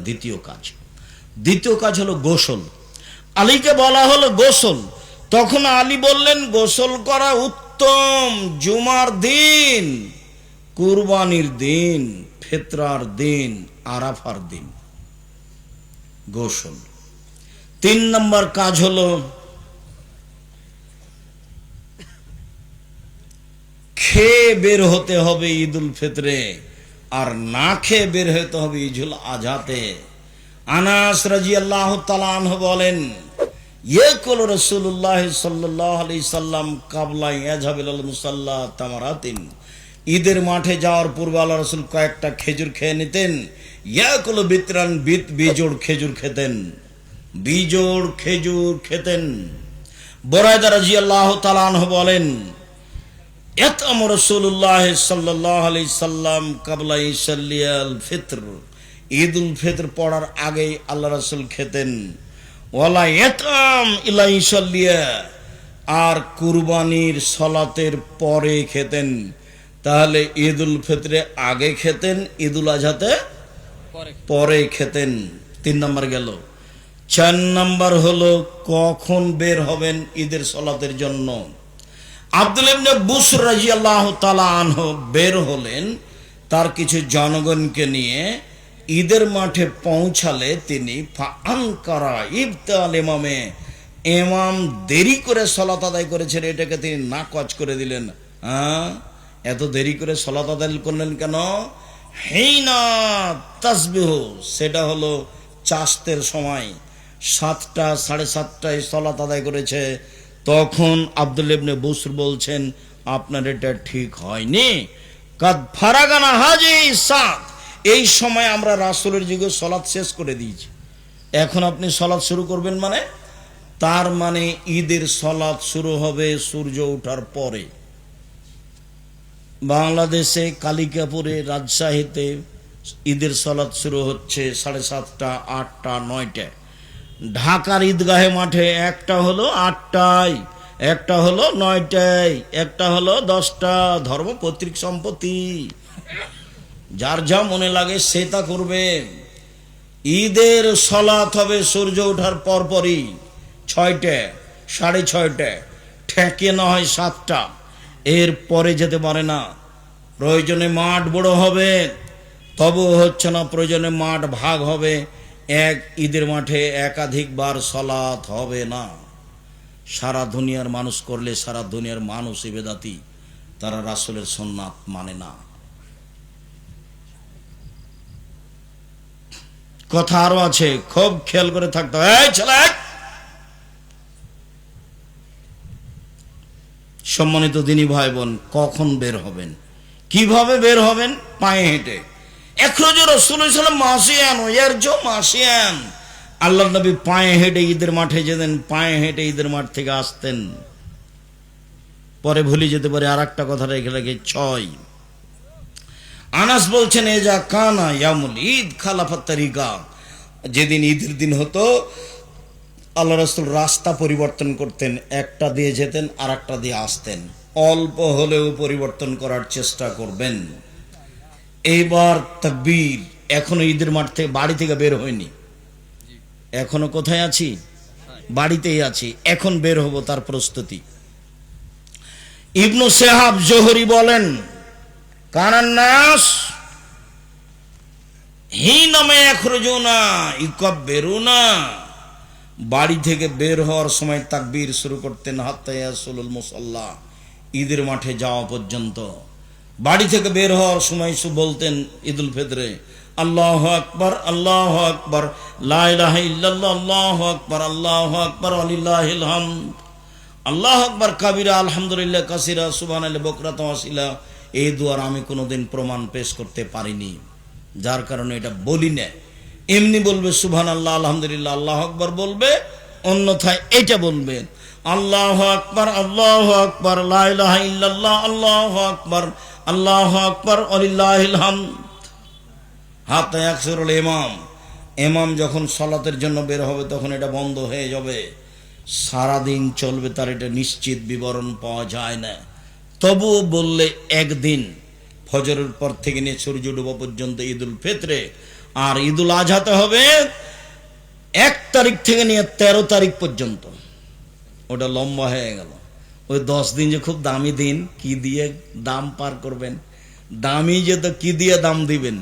দ্বিতীয় কাজ। দ্বিতীয় কাজ হলো গোসল। আলীকে বলা হলো গোসল, তখন আলী বললেন গোসল করা উত্তম জুমার দিন, কুরবানির দিন, ফিতরার দিন, আরাফার দিন গোসল। 3 নম্বর কাজ হলো খেয়ে বের হতে হবে ঈদুল ফিতরে, আর না খেয়ে বের হতে হবে ঈদুল আজহাতে। আনাস রাদিয়াল্লাহু তাআলা আনহু বলেন, ইয়াকুল রাসূলুল্লাহ সাল্লাল্লাহু আলাইহি সাল্লাম কাবলা ইয়াযহাবিল মুসাল্লা তামারাতিন, ঈদের মাঠে যাওয়ার পূর্বে আল্লাহ রাসূল কয়েকটা খেজুর খেয়ে নিতেন। ইয়াকুল বিতরান, বিজোড় খেজুর খেতেন, বিজোড় খেজুর খেতেন। বুরায়দা রাদিয়াল্লাহু তাআলা আনহু বলেন, ইয়াতামু রাসূলুল্লাহ সাল্লাল্লাহু আলাইহি সাল্লাম কাবলা ইসাল্লিয়াল ফিতর, ঈদুল ফিতর পড়ার আগে আল্লাহ রাসূল খেতেন। ওয়ালা ইয়াতাম ইলা ইসাল্লিয়া, আর কুরবানির সালাতের পরে খেতেন। তাহলে ঈদুল ফিতরে আগে খেতেন, ঈদুল আজহাতে পরে খেতেন। 3 নম্বর গেল। 4 নম্বর হলো কখন বের হবেন ঈদের সালাতের জন্য। আব্দুল্লাহ ইবনে বুসর রাদিয়াল্লাহু তাআলা আনহু বের হলেন তার কিছু জনগণকে নিয়ে। ঈদের মাঠে পৌঁছালে তিনি ফাআনকারা ইবতাল ইমামে, ইমাম দেরি করে সালাত আদায় করেছেন, এটাকে তিনি নাকচ করে দিলেন। এত দেরি করে সালাত আদায় করলেন কেন? হিনা তাসবিহ, সেটা হলো চাস্তের সময়, 7টা 7:30টায় সালাত আদায় করেছে। তখন আব্দুল্লাহ ইবনে বুসর বলছেন, আপনার এটা ঠিক হয়নি। কাদ ফারাগানা হাজি সাত, এই সময় আমরা রাসূলের যুগে সালাত শেষ করে দিয়েছি, এখন আপনি সালাত শুরু করবেন মানে? তার মানে ঈদের সালাত শুরু হবে সূর্য ওঠার পরে। বাংলাদেশে কালিকাপুরে, রাজশাহীতে ঈদের সালাত শুরু হচ্ছে 7:30টা, 8টা, 9টায়। ঢাকার ঈদগাহে মাঠে একটা হলো 8টায়, একটা হলো 9টায়, একটা হলো 10টা। ধর্ম পৈতৃক সম্পত্তি, যার যা মনে লাগে সে তা করবে। ঈদের সালাত হবে সূর্য ওঠার পরপরই, 6টায়, 6:30টায়, ঠেকে না হয় 7টা, এর পরে যেতে পারে না। প্রয়োজনে মাঠ বড় হবে, তবুও হচ্ছে না। প্রয়োজনে মাঠ ভাগ হবে, এক ঈদের মাঠে একাধিকবার সালাত হবে না। সারা দুনিয়ার মানুষ করলে সারা দুনিয়ার মানুষ ইবাদতি, তারা রাসূলের সুন্নাত মানে না। কথা আরো আছে, খুব খেয়াল করে থাকতে হবে। এই ছেলে, সম্মানিত দিনী ভাই বোন, কখন বের হবেন, কিভাবে বের হবেন? পায়ে হেঁটে। এখরজু রাসূলুল্লাহ সাল্লাল্লাহু আলাইহি ওয়াসাল্লাম, আল্লাহ নবী পায়ে হেঁটে ঈদের মাঠে যেতেন, পায়ে হেঁটে ঈদের মাঠ থেকে আসতেন। পরে ভুলে যেতে পারে, আর একটা কথা রেখে রেখে 6। আনাস বলছেন, এজা কানা ইয়ামুল ঈদ খালাফাত তারিকা, যেদিন ঈদের দিন হতো আল্লাহ রাসূল রাস্তা পরিবর্তন করতেন, একটা দিয়ে যেতেন আর একটা দিয়ে আসতেন। অল্প হলেও পরিবর্তন করার চেষ্টা করবেন। এইবার তাকবীর, এখনো ঈদের মাঠ থেকে, বাড়ি থেকে বের হয়নি, এখনো কোথায় আছি? বাড়িতেই আছি, এখন বের হব, তার প্রস্তুতি। ইবনু শিহাব জোহরি বলেন, কানান নাস হিনামা ইয়াখরুজুনা ইউকাব্বিরুনা, বাড়ি থেকে বের হওয়ার সময় তাকবীর শুরু করতেন, হাত্তা ইয়াসুলুল মুসাল্লা, ঈদের মাঠে যাওয়া পর্যন্ত। বাড়ি থেকে বের হওয়ার সময় বলতেন ঈদুল ফিতরে, আল্লাহু আকবার, আল্লাহু আকবার, লা ইলাহা ইল্লাল্লাহ, আল্লাহু আকবার, আল্লাহু আকবার, ওয়ালিল্লাহিল হামদ, আল্লাহু আকবার কাবীরা, আলহামদুলিল্লাহ কাসীরা, সুবহানাল্লাহি বুকরাতান ওয়া আসীলা। এই দুয়ার আমি কোনোদিন প্রমাণ পেশ করতে পারিনি, যার কারণে এটা বলি না। এমনি বলবে সুবহানাল্লাহ, আলহামদুলিল্লাহ, আল্লাহু আকবার বলবে, অন্যথায় এটা বলবে আল্লাহু আকবার, আল্লাহু আকবার, লা ইলাহা ইল্লাল্লাহ, আল্লাহু আকবার, আল্লাহু আকবার, ওয়ালিল্লাহিল হামদ। হাত্তা ইয়াকসুরুল ইমাম, ইমাম যখন সালাতের জন্য বের হবে তখন এটা বন্ধ হয়ে যাবে। সারাদিন চলবে, তার এটা নিশ্চিত বিবরণ পাওয়া যায় না। তবুও বললে একদিন ফজরের পর থেকে নিয়ে সূর্য ডোবা পর্যন্ত ঈদুল ফিতরে আর ঈদুল আজহাতে হবে 1 তারিখ থেকে নিয়ে 13 তারিখ পর্যন্ত। ওটা লম্বা হয়ে গেল। ওই 10 দিন যে খুব দামি দিন, কি দিয়ে দাম পার করবেন? দামি যে তো কি দিয়ে দাম দিবেন?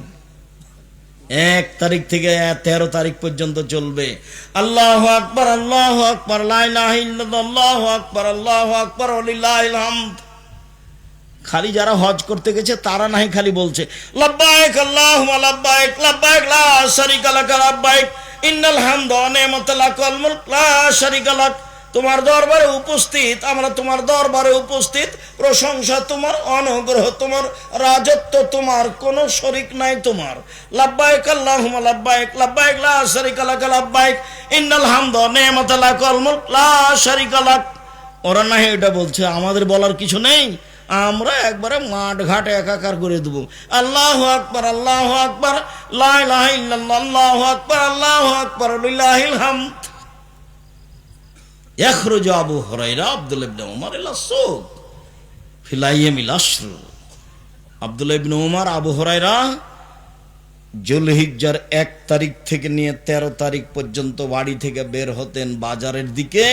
1 তারিখ থেকে 13 তারিখ পর্যন্ত চলবে। আল্লাহু আকবার, আল্লাহু আকবার, লা ইলাহা ইল্লাল্লাহ, আল্লাহু আকবার, আল্লাহু আকবার, ওয়ালিল্লাহিল হামদ। খালি যারা হজ করতে গেছে তারা নাই খালি বলছে লাব্বাইক আল্লাহুম্মা লাব্বাইক, লাব্বাইক লা শারীকা লাক, লাব্বাইক ইন্নাল হামদা ওয়া নি'মাতা লাক ওয়াল মুলক লা শারীকা লাক। তোমার দরবারে উপস্থিত, আমরা তোমার দরবারে উপস্থিত, প্রশংসা তোমার, অনুগ্রহ তোমার, রাজত্ব তোমার, কোনো শরীক নাই তোমার। লাব্বাইক আল্লাহুম্মা লাব্বাইক, লাব্বাইক লা শারীকা লাক, লাব্বাইক ইন্নাল হামদা ওয়া নি'মাতা লাক ওয়াল মুলক লা শারীকা লাক। ওরা না এটা বলছে, আমাদের বলার কিছু নেই, আমরা একবারে মাঠ ঘাট একাকার করে দেবো। আল্লাহু আকবার, আল্লাহু আকবার, লা ইলাহা ইল্লাল্লাহ, আল্লাহু আকবার, আল্লাহু আকবার, লিল্লাহিল হামদ। ইখরুজু আবু হুরায়রা আব্দুল্লাহ ইবনে উমর ইলা সুক ফিল আইয়ামিল আশর। আব্দুল্লাহ ইবনে উমর আবু হুরায়রা যুলহিজ্জার 1 তারিখ থেকে নিয়ে 13 তারিখ পর্যন্ত বাড়ি থেকে বের হতেন, বাজারের দিকে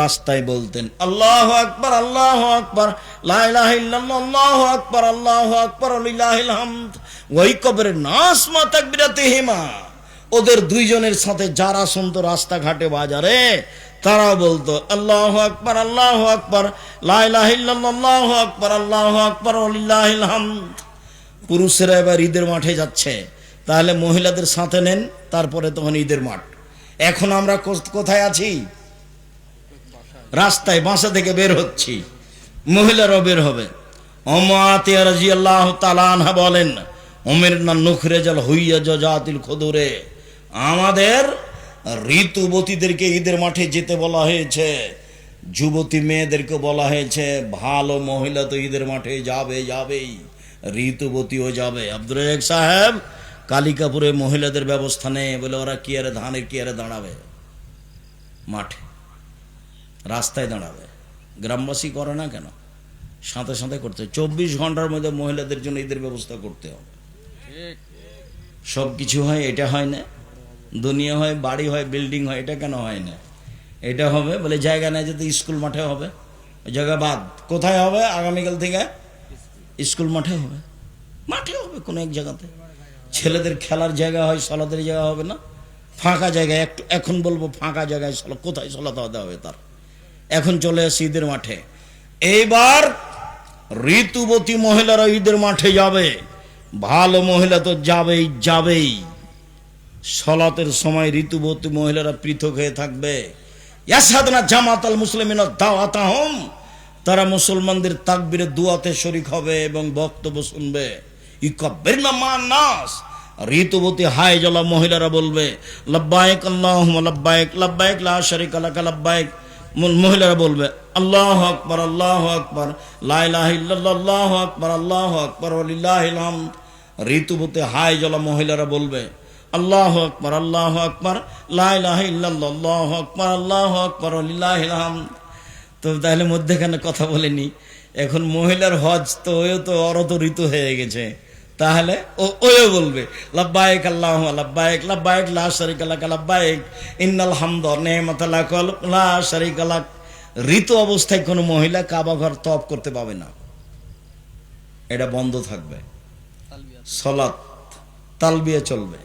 রাস্তায় বলতেন আল্লাহু আকবার, আল্লাহু আকবার, লা ইলাহা ইল্লাল্লাহ, আল্লাহু আকবার, আল্লাহু আকবার, লিল্লাহিল হামদ। ওই কবরের নাস মা তাকবীরাতিহিমা, ওদের দুইজনের সাথে যারা শুনতো রাস্তাঘাটে বাজারে, তারা বলতো আল্লাহু আকবার, আল্লাহু আকবার, লা ইলাহা ইল্লাল্লাহ, আল্লাহু আকবার, আল্লাহু আকবার, লিল্লাহিল হামদ। পুরুষেরা এবার ঈদের মাঠে যাচ্ছে, তাহলে মহিলাদের সাথে নেন, তারপরে তখন ঈদের মাঠ। এখন আমরা কোথায় আছি? রাস্তায়, বাসা থেকে বের হচ্ছি, মহিলারাও বের হবে। উম্মাতিয়া রাদিয়াল্লাহু তাআলা আনহা বলেন, উমিরনা নুখরিজাল হুইয়া জাজাতিল খুদুরে, আমাদের ঋতুবতীদেরকে ঈদের মাঠে যেতে বলা হয়েছে, যুবতী মেয়েদেরকে বলা হয়েছে, ভালো মহিলা তো ঈদের মাঠে যাবেই, ঋতুবতীও যাবে। আব্দুর রাজ্জাক সাহেব কালিকাপুরে মহিলাদের ব্যবস্থা নেই বলে ওরা কি আরে ধানের কি আরে দাঁড়াবে মাঠে, রাস্তায় দাঁড়াবে। গ্রামবাসী করে না কেন? সাথে সাথে করতে 24 ঘন্টার মধ্যে মহিলাদের জন্য ঈদের ব্যবস্থা করতে হবে। সব কিছু হয়, এটা হয় না। দুনিয়া হয়, বাড়ি হয়, বিল্ডিং হয়, এটা কেন হয় না? এটা হবে বলে জায়গা নেই, যেতে স্কুল মাঠে হবে। ওই জায়গা বাদ, কোথায় হবে? আগামীকাল থেকে স্কুল মাঠে হবে, মাঠে হবে কোনো এক জায়গাতে। ছেলেদের খেলার জায়গা হয়, সলাতের জায়গা হবে না, ফাঁকা জায়গায়। একটু এখন বলবো ফাঁকা জায়গায় কোথায় সলাতে হতে হবে তার। এখন চলে আসে ঈদের মাঠে। এইবার ঋতুবতী মহিলারা ঈদের মাঠে যাবে, ভালো মহিলা তো যাবেই। সলাতের সময় ঋতুবতী মহিলারা পৃথক হয়ে থাকবে। ইয়াসাদনা জামাতাল মুসলিমিনা দাওয়াতাহুম, তারা মুসলমানদের তাকবীরে দুয়াতে শরীক হবে এবং বক্তব্য শুনবে। ইকাব্বিরনা মান নাস, ঋতুবতী হায় জ্বলা মহিলারা বলবে লাব্বাইক আল্লাহুম্মা লাব্বাইক, লাব্বাইক লা শারীকা লাক, লাব্বাইক। মহিলারা বলবে আল্লাহু আকবার, আল্লাহু আকবার, লা ইলাহা ইল্লাল্লাহ, আল্লাহু আকবার, আল্লাহু আকবার, লিল্লাহিল হামদ। ঋতুবতী হায় জ্বলা মহিলারা বলবে আল্লাহু আকবার, আল্লাহু আকবার, লা ইলাহা ইল্লাল্লাহ, আল্লাহু আকবার, আল্লাহু আকবার, লিল্লাহিল হামদ। তো তাহলে মধ্যেখানে কথা বলেনি, এখন মহিলার হজ তো ওই তো অরত ঋতু হয়ে গেছে, তাহলে ওও বলবে লাব্বাইক আল্লাহুম্মা লাব্বাইক, লাব্বাইক লা শারীকা লাক, লাব্বাইক ইন্নাল হামদা ওয়া নি'মাতা লাক লা শারীকা লাক। ঋতু অবস্থায় কোনো মহিলা কাবা ঘর তওয়াফ করতে পাবে না, এটা বন্ধ থাকবে। সালাত তালবিয়া চলবে।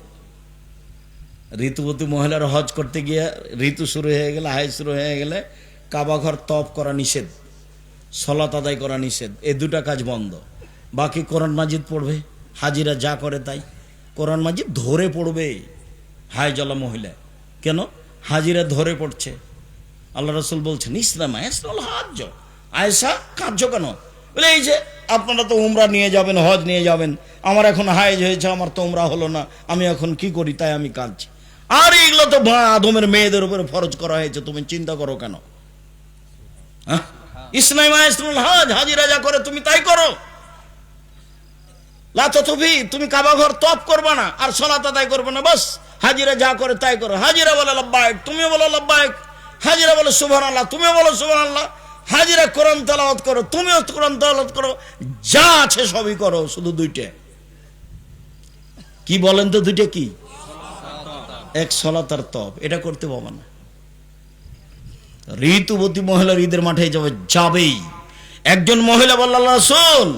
ঋতুবতী মহিলার হজ করতে গিয়ে ঋতু শুরু হয়ে গেলে, হাই শুরু হয়ে গেলে কাবা ঘর তওয়াফ করা নিষেধ, সালাত আদায় করা নিষেধ। এই দুটা কাজ বন্ধ। বাকি কোরআন মাজিদ পড়বে, হাজিরা যা করে তাই। কোরআন মাজিদ ধরে পড়বে হায় জ্বলা মহিলা। কেন? হাজিরা ধরে পড়ছে। আল্লাহ রাসূল বলছেন ইসলাম আয়াসুল হজ। আয়েশা কাঁদছ কেন? বলে এই যে আপনারা তো উমরা নিয়ে যাবেন, হজ নিয়ে যাবেন, আমার এখন হায়েজ হয়েছে, আমার তো উমরা হলো না, আমি এখন কি করি, তাই আমি কাঁদছি। আর এগুলো তো আদমের মেয়েদের উপরে ফরজ করা হয়েছে, তুমি চিন্তা করো কেন? হ্যাঁ, ইসলাম আয়াসুল হজ, হাজিরা যা করে তুমি তাই করো। তুমি কাবা ঘর তওয়াফ করবে না আর সালাত আদায় করবে না, বাস হাজিরা যা করে তাই করো। হাজিরা বলে লাব্বাইক, তুমিও বলো লাব্বাইক। হাজিরা বলে সুবহানাল্লাহ, তুমিও বলো সুবহানাল্লাহ। হাজিরা কোরআন তেলাওয়াত করো, তুমিও কোরআন তেলাওয়াত করো, যা আছে সবই করো, শুধু দুইটা। কি বলেন তো দুইটা কি? এক সলাত আর তপ, এটা করতে পারবে না। ঋতুবতী মহিলার ঈদের মাঠে যাবে, যাবেই। একজন মহিলা বলল, আল্লাহ রাসূল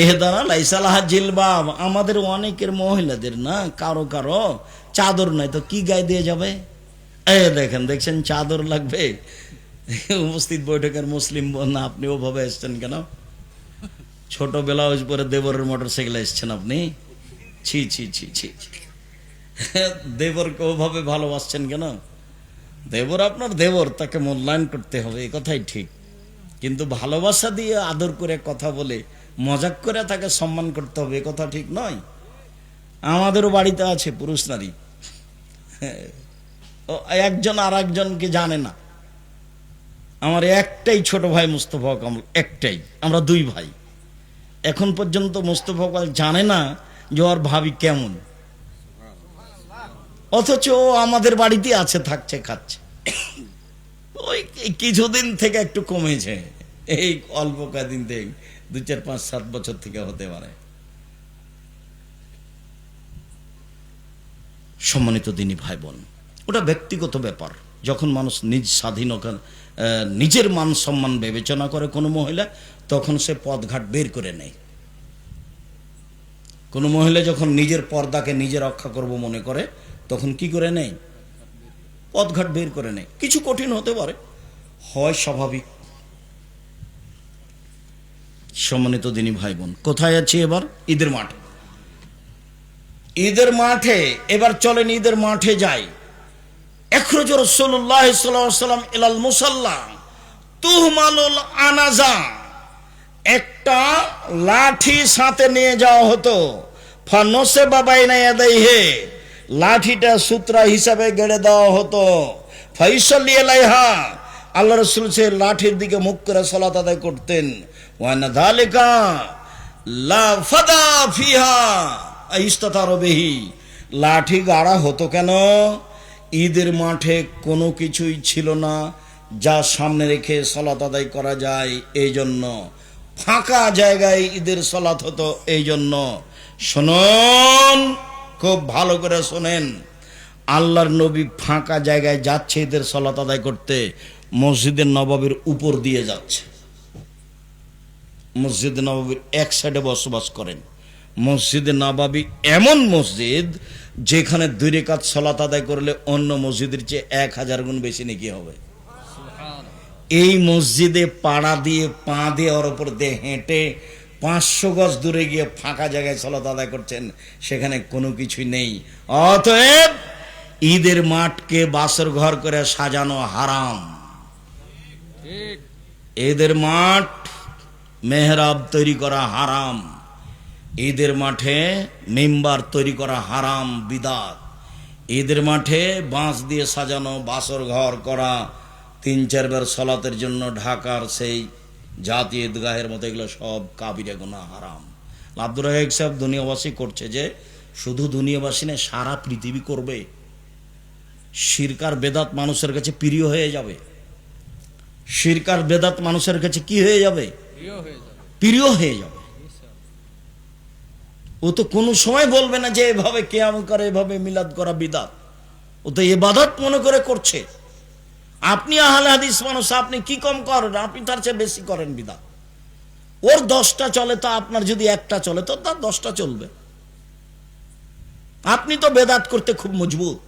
এহদানা লাইসা লাহা জিলবাব, আমাদের অনেকের মহিলাদের না কারো কারো চাদর নাই, তো কি গায়ে দিয়ে যাবে? দেখছেন চাদর লাগবে। উপস্থিত বৈঠকের মুসলিম বোন, আপনি ওভাবে এসছেন কেন? ছোট ব্লাউজ পরে দেবরের মোটর সাইকেলে এসছেন আপনি? ছি ছি ছি ছি, দেবরকে ওভাবে ভালোবাসছেন কেন? দেবর আপনার দেবর, তাকে মূল্যায়ন করতে হবে, এ কথাই ঠিক। কিন্তু ভালোবাসা দিয়ে আদর করে কথা বলে মজাক করে তাকে সম্মান করতে হবে, এ কথা ঠিক নয়। আমাদেরও বাড়িতে আছে পুরুষ নারী, একজন আর একজনকে জানে না। আমার একটাই ছোট ভাই মুস্তফা কামাল, একটাই, আমরা দুই ভাই। এখন পর্যন্ত মুস্তফা কামাল জানে না যে ওর ভাবি কেমন, অথচ ও আমাদের বাড়িতে আছে, থাকছে, খাচ্ছে। ওই কিছুদিন থেকে একটু কমেছে, এই অল্প কদিন থেকে, 2, 4, 5, 7 বছর থেকে হতে পারে। সম্মানিত দিনী ভাই বোন, ওটা ব্যক্তিগত ব্যাপার। যখন মানুষ নিজ স্বাধীনতা, নিজের মান সম্মান বিবেচনা করে কোনো মহিলা, তখন সে পথঘাট বের করে নেয়। কোনো মহিলা যখন নিজের পর্দাকে নিজে রক্ষা করব মনে করে, তখন কি করে নেয়? পথঘাট বের করে নেয়। কিছু কঠিন হতে পারে, হয় স্বাভাবিক। সম্মানিত দিনী ভাই বোন, কোথায় আছি এবার? ঈদের মাঠে। ঈদের মাঠে এবার চলেন, ঈদের মাঠে যাই। ইখরাজ রাসূলুল্লাহ সাল্লাল্লাহু আলাইহি ওয়াসাল্লাম ইলাল মুসাল্লা তুহমালুল আনাজা, একটা লাঠি সাথে নিয়ে যাওয়া হতো। ফানসে বাবাইনা ইয়াদাইহি, লাঠিটা সূত্রা হিসাবে গেড়ে দেওয়া হতো। ফাইসাল্লি আলাইহা, আল্লাহ রাসূল সে লাঠির দিকে মুখ করে সালাত আদায় করতেন। ওয়া নাযালিকা লা ফাদা ফিহা ইস্তাতার বিহি, লাঠি গাড়া হতো কেন? ঈদের মাঠে কোনো কিছুই ছিল না যা সামনে রেখে সালাত আদায় করা যায়, এই জন্য ফাঁকা জায়গায় ঈদের সালাত হতো। এই জন্য শুনুন, খুব ভালো করে শোনেন, আল্লাহর নবী ফাঁকা জায়গায় যাচ্ছে ঈদের সালাত আদায় করতে, মসজিদে নববীর উপর দিয়ে যাচ্ছে। মসজিদে নববীর এক সাইডে বসবাস করেন। মসজিদে নববী এমন মসজিদ যেখানে 2 রাকাত সালাত আদায় করলে অন্য মসজিদের চেয়ে 1000 গুণ বেশি নেকি হবে। এই মসজিদে পাড়া দিয়ে, পা দিয়ে, ওর উপর দিয়ে হেঁটে 500 গজ দূরে গিয়ে ফাঁকা জায়গায় সালাত আদায় করছেন, সেখানে কোনো কিছুই নেই। অতএব ঈদের মাঠকে বাসর ঘর করে সাজানো হারাম। ঈদের মাঠ মেহরাব তৈরি করা হারাম। ঈদের মাঠে মিম্বার তৈরি করা হারাম, বিদাত। ঈদের মাঠে বাঁশ দিয়ে সাজানো বাসর ঘর করা, 3-4 বার সালাতের জন্য ঢাকার সেই জাতীয় ঈদগাহের মতো, এগুলো সব কাবিরা গুনাহ, হারাম। আব্দুর রাজ্জাক সাহেব দুনিয়াবাসী করছে, যে শুধু দুনিয়াবাসী না, সারা পৃথিবী করবে। শিরক আর বেদাত মানুষের কাছে প্রিয় হয়ে যাবে। শিরক আর বেদাত মানুষের কাছে কি হয়ে যাবে? প্রিয় হয়ে যাবে। ও তো কোনো সময় বলবে না যে এভাবে কিয়াম করে, এভাবে মিলাদ করা বিদাত। ও তো ইবাদত মনে করে করছে। আপনি আহলে হাদিস মানুষ, আপনি কি কম করেন? আপনি তার চেয়ে বেশি করেন বিদাত। ওর 10টা চলে, তো আপনার যদি একটা চলে, তো তার 10টা চলবে। আপনি তো বেদাত করতে খুব মজবুত।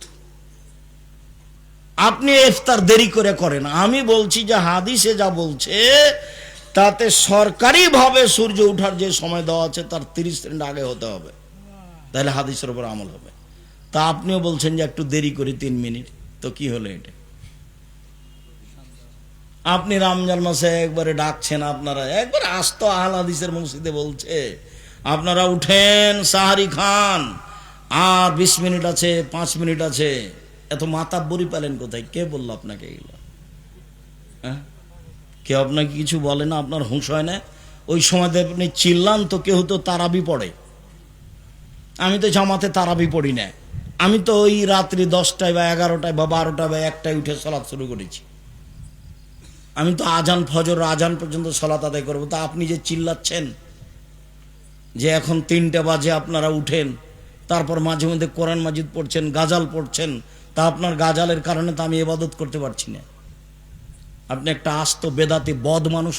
আপনি ইফতার দেরি করে করেন। আমি বলছি যে হাদিসে যা বলছে তাতে সরকারি ভাবে সূর্য ওঠার যে সময় দেওয়া আছে তার 30 মিনিট আগে হতে হবে, তাহলে হাদিসের উপর আমল হবে। তা আপনিও বলছেন যে একটু দেরি করি 3 মিনিট, তো কি হলো এটা? আপনি রমজান মাসে একবারে ডাকছেন, আপনারা একবার আস্ত আহলে হাদিসের মসজিদে বলছে আপনারা উঠেন, সাহারি খান, আর 20 মিনিট আছে, 5 মিনিট আছে। এত মাতাব্বরি পেলেন কোথায়? কে বললো আপনাকে এগুলো? হ্যাঁ, কেউ আপনাকে কিছু বলে না? আপনার হুঁশ হয় না? ওই সময় আপনি চিল্লান তো কেউ তো তারাবি পড়ে। আমি তো জামাতে তারাবি পড়ি না। আমি তো ওই রাত্রি 10টায় বা 11টায় বা 12টায় বা 1টায় উঠে সালাত শুরু করেছি। আমি তো আজান, ফজর আজান পর্যন্ত সালাত আদায় করবো। তা আপনি যে চিল্লাচ্ছেন যে এখন 3টা বাজে আপনারা উঠেন, তারপর মাঝে মধ্যে কোরআন মাজিদ পড়ছেন, গাজাল পড়ছেন, তা আপনার গাজালের কারণে তো আমি ইবাদত করতে পারছি না। আপনি একটা আস্ত বেদাতি বদ মানুষ।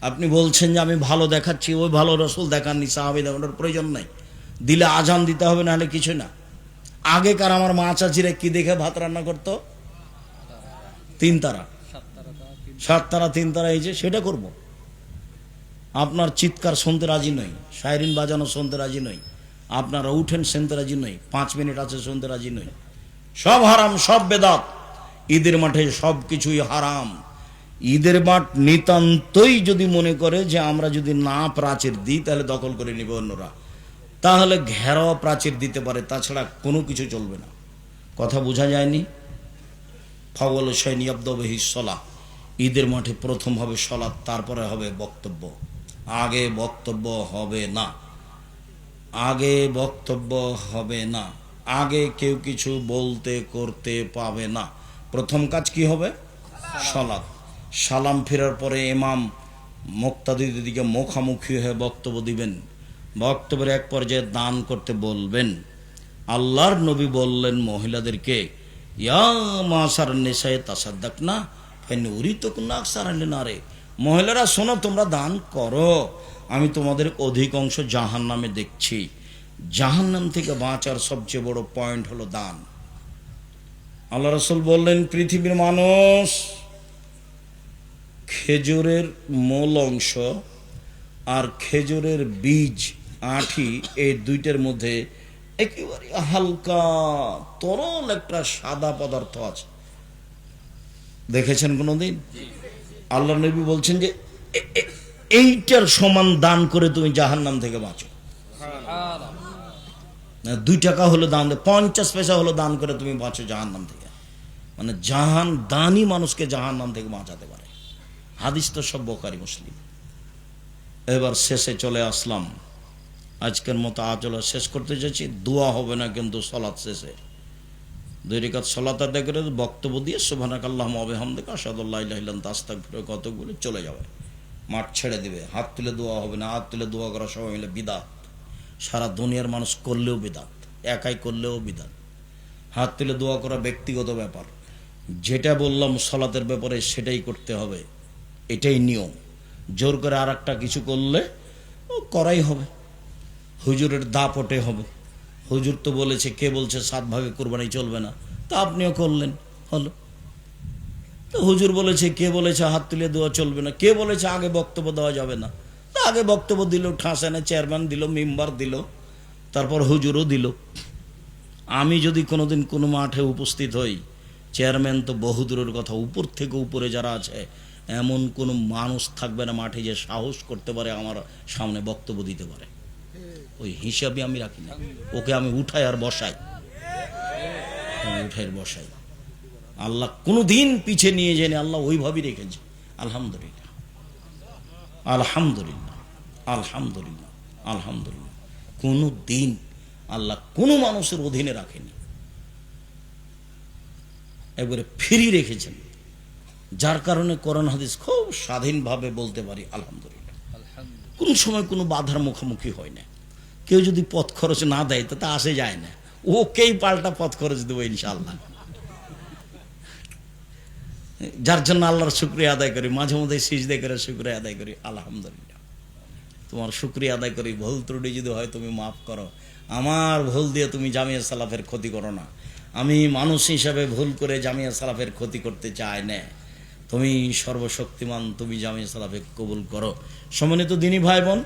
আপনি বলছেন যে আমি ভালো দেখাচ্ছি, ওই ভালো রসুল দেখাননি, সাহাবী দেখানোর প্রয়োজন নাই, দিলে আজান দিতে হবে, না হলে কিছু না। আগেকার আমার মা চাচিরা কি দেখে ভাত রান্না করতো? 3 তারা, 7 তারা, 3 তারা, এই যে সেটা করব। আপনার চিৎকার শুনতে রাজি নই, সাইরিন বাজানো শুনতে রাজি নই, আপনারা উঠেন শুনতে রাজি নই, 5 মিনিট আছে শুনতে রাজি নই। সব হারাম, সব বেদাত। ঈদের মাঠে সব কিছুই হারাম। ঈদের মাঠ নিতান্তই যদি মনে করে যে আমরা যদি না প্রাচীর দিই তাহলে দখল করে নিবে অন্যরা, তাহলে ঘেরাও প্রাচীর দিতে পারে, তাছাড়া কোনো কিছু চলবে না। কথা বোঝা যায়নি? ফাওয়াল শাইনি আব্দবিহি সলাহ। ঈদের মাঠে প্রথম হবে সলাত, তারপরে হবে বক্তব্য। আগে বক্তব্য হবে না, আগে বক্তব্য হবে না, আগে কেউ কিছু বলতে করতে পাবে না। প্রথম কাজ কি হবে? সলাত। সালাম ফেরার পরে ইমাম মুক্তাদিদের দিকে মুখামুখি হয়ে বক্তব্য দিবেন। বক্তব্যের এক পর্যায়ে দান করতে বলবেন। আল্লাহর নবী বললেন মহিলাদেরকে, ইয়া মাসার নিসায়ে তাসাদ্দাকনা ফাইন্নী উরিতুকুন্না আকসারান নারে। মহিলারা শোনো, তোমরা দান করো, আমি তোমাদের অধিকাংশ জাহান্নামে দেখছি। জাহান্নাম থেকে বাঁচার সবচেয়ে বড় পয়েন্ট হলো দান। আল্লাহ রাসূল বললেন, পৃথিবীর মানুষ খেজুরের মূল অংশ আর খেজুরের বীজ, আঁটি, এই দুইটার মধ্যে একেবারে হালকা তরল একটা সাদা পদার্থ আছে। দেখেছেন কোনদিন? আল্লাহ নবী বলছেন যে এইটার সমান দান করে তুমি জাহান্নাম থেকে বাঁচো। 2 টাকা হলো দান, 50 পয়সা হলো দান করে তুমি বাঁচো জাহান্নাম থেকে। মানে জাহান দানই মানুষকে জাহান্নাম থেকে বাঁচাতে পারে। হাদিস তো সব বুখারী মুসলিম। এবার শেষে চলে আসলাম, আজকের মতো আজলা শেষ করতে যাচ্ছি। দোয়া হবে না কিন্তু সলাৎ শেষে 2 রাকাত সলাত আদায় করে বক্তব্য দিয়ে সুবহানাকাল্লাহুম্মা ওয়া বিহামদিকা আশহাদু আল্লা ইলাহা ইল্লা আনতা আস্তাগফিরুকা কত বলে চলে যাবে, মাঠ ছেড়ে দিবে। হাত তুলে দোয়া হবে না, হাত তুলে দোয়া করা সবাই মিলে বিদাত। সারা দুনিয়ার মানুষ করলেও বিদাত, একাই করলেও বিদাত। হাত তুলে দোয়া করা ব্যক্তিগত ব্যাপার। যেটা বললাম সলাতের ব্যাপারে সেটাই করতে হবে, এটাই নিয়ম। জোর করে আর একটা কিছু করলে করাই হবে। হুজুরের দাপটে হবে। হুজুর তো বলেছে, কে বলছে 7 ভাগে কোরবানি চলবে না, তা আপনিও করলেন, হলো। তো হুজুর বলেছে, কে বলেছে হাত তুলে দেওয়া চলবে না, কে বলেছে আগে বক্তব্য দেওয়া যাবে না, তা আগে বক্তব্য দিল, ঠাঁসানে চেয়ারম্যান দিল, মেম্বার দিল, তারপর হুজুরও দিল। আমি যদি কোনোদিন কোনো মাঠে উপস্থিত হই, চেয়ারম্যান তো বহুদূরের কথা, উপর থেকে উপরে যারা আছে এমন কোনো মানুষ থাকবে না মাঠে যে সাহস করতে পারে আমার সামনে বক্তব্য দিতে পারে। ওই হিসাবে আমি রাখি না, ওকে আমি উঠাই আর বসাই, উঠাই বসাই। আল্লাহ কোনো দিন পিছিয়ে নিয়ে যায়নি, আল্লাহ ওইভাবেই রেখেছে। আলহামদুলিল্লাহ, আলহামদুলিল্লাহ, আলহামদুলিল্লাহ, আলহামদুলিল্লাহ। কোনো দিন আল্লাহ কোনো মানুষের অধীনে রাখেনি, একবারে ফ্রি রেখেছেন। যার কারণে কোরআন হাদিস খুব স্বাধীনভাবে বলতে পারি আলহামদুলিল্লাহ। কোন সময় কোনো বাধার মুখোমুখি হয় না। কেউ যদি পথ খরচ না দেয় তো তা আসে যায় না, ওকেই পাল্টা পথ খরচ দেবো ইনশাআল্লাহ। যার জন্য আল্লাহর শুকরিয়া আদায় করি, মাঝে মধ্যে সিজদা করে শুকরিয়া আদায় করি। আলহামদুলিল্লাহ, তোমার শুকরিয়া আদায় করি। ভুল ত্রুটি যদি হয় তুমি মাফ করো, আমার ভুল দিয়ে তুমি জামিয়া সালাফের ক্ষতি করো না। আমি মানুষ হিসাবে ভুল করে জামিয়া সালাফের ক্ষতি করতে চাই না। তুমি সর্বশক্তিমান, তুমি জামিয়া সালাফে কবুল করো। সম্মানিত দিনী ভাই বোন,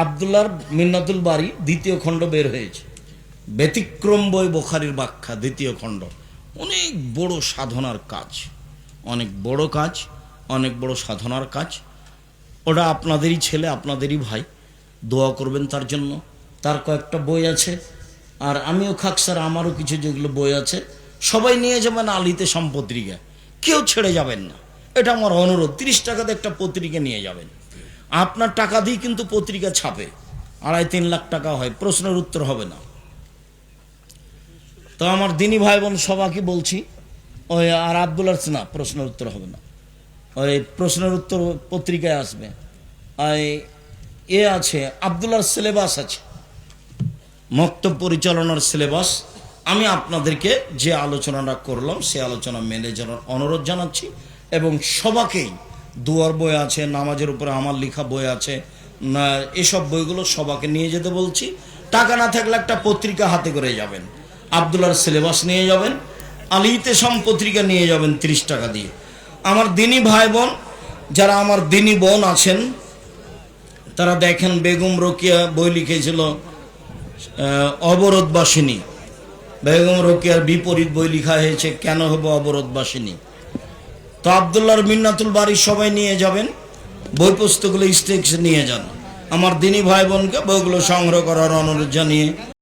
আব্দুল্লাহর মিন্নাতুল বারী 2য় খণ্ড বের হয়েছে। ব্যতিক্রম বই বুখারীর ব্যাখ্যা 2য় খণ্ড। অনেক বড় সাধনার কাজ, অনেক বড় কাজ, অনেক বড় সাধনার কাজ। ওটা আপনাদেরই ছেলে, আপনাদেরই ভাই, দোয়া করবেন তার জন্য। তার কয়েকটা বই আছে, আর আমিও খাকসার আমারও কিছু যেগুলো বই আছে, সবাই নিয়ে যাবেন আলিতে সম্পত্রিকা, কেউ ছেড়ে যাবেন না। এটা আমার অনুরোধ। 30 টাকাতে একটা পত্রিকা নিয়ে যাবেন। আপনার টাকা দিয়ে কিন্তু পত্রিকা ছাপে, 2.5-3 লাখ টাকা হয়, প্রশ্নের উত্তর হবে না। তো আমার দিনী ভাই বোন সবাইকে বলছি, ওই আর আব্দুল্লাহ না, প্রশ্নের উত্তর হবে না, ওই প্রশ্নের উত্তর পত্রিকায় আসবে। আছে আব্দুল্লাহর সিলেবাস আছে, মক্তব পরিচালনার সিলেবাস। আমি আপনাদেরকে যে আলোচনাটা করলাম সে আলোচনা মেনে চলার অনুরোধ জানাচ্ছি এবং সবাকেই দুয়ার বই আছে, নামাজের উপরে আমার লেখা বই আছে, এসব বইগুলো সবাকে নিয়ে যেতে বলছি। টাকা না থাকলে একটা পত্রিকা হাতে করে যাবেন, আব্দুল্লাহর সিলেবাস নিয়ে যাবেন, আল ইতিসাম পত্রিকা নিয়ে যাবেন 30 টাকা দিয়ে। আমার দিনী ভাই বোন যারা আমার দিনী বোন আছেন তারা দেখেন, বেগম রোকেয়া বই লিখেছিল অবরোধবাসিনী, বেগম রোকেয়ার বিপরীত বই লেখা হয়েছে কেন হবো অবরোধবাসিনী। তো আব্দুল্লাহর মিন্নাতুল বাড়ি সবাই নিয়ে যাবেন, বই পুস্তকগুলো স্টেক্স নিয়ে যান। আমার দিনী ভাই বোনকে বইগুলো সংগ্রহ করার অনুরোধ জানিয়ে